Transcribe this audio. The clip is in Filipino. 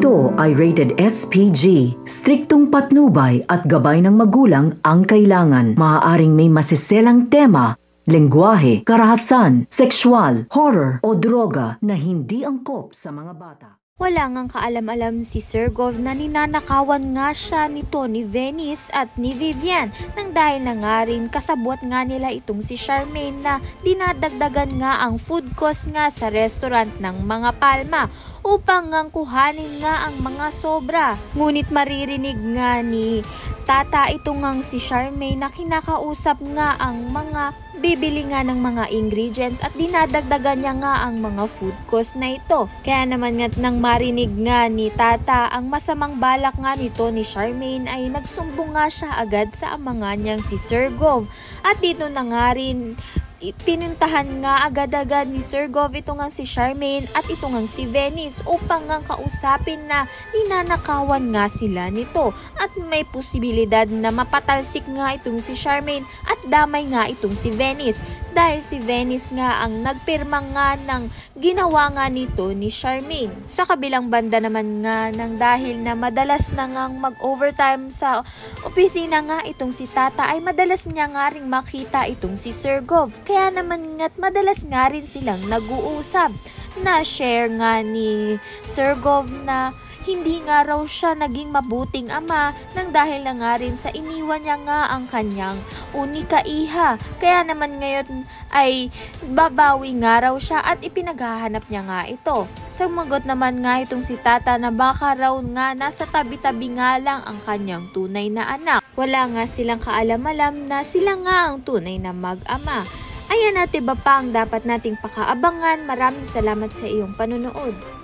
Ito ay rated SPG. Striktong patnubay at gabay ng magulang ang kailangan. Maaaring may masiselang tema, lengguwahe, karahasan, sexual, horror o droga na hindi angkop sa mga bata. Wala ngang kaalam-alam si Sergov na ninanakawan nga siya nito ni Venice at ni Vivian nang dahil na nga rin kasabwat nga nila itong si Charmaine na dinadagdagan nga ang food cost nga sa restaurant ng mga Palma upang ngang kuhanin nga ang mga sobra. Ngunit maririnig nga ni Tata itong ngang si Charmaine na kinakausap nga ang mga bibili nga ng mga ingredients at dinadagdagan niya nga ang mga food cost na ito. Kaya naman nga nang marinig nga ni Tata ang masamang balak nga nito ni Charmaine ay nagsumbong nga siya agad sa ama niyang si Sergov. At dito na nga rin pinuntahan nga agad-agad ni Sergov ito nga si Charmaine at ito nga si Venice upang nga kausapin na ninanakawan nga sila nito at may posibilidad na mapatalsik nga itong si Charmaine at damay nga itong si Venice dahil si Venice nga ang nagpirma nga ng ginawa nga nito ni Charmaine. Sa kabilang banda naman nga nang dahil na madalas na nga mag-overtime sa opisina nga itong si Tata ay madalas niya nga ring makita itong si Sergov. Kaya naman nga't madalas nga rin silang nag-uusap. Na-share nga ni Sergov na hindi nga raw siya naging mabuting ama nang dahil na nga rin sa iniwan niya nga ang kanyang unika iha. Kaya naman ngayon ay babawi nga raw siya at ipinaghahanap niya nga ito. Sumagot naman nga itong si Tata na baka raw nga nasa tabi-tabi nga lang ang kanyang tunay na anak. Wala nga silang kaalam-alam na sila nga ang tunay na mag-ama. Ayan at iba pa ang dapat nating pakaabangan. Maraming salamat sa iyong panunood.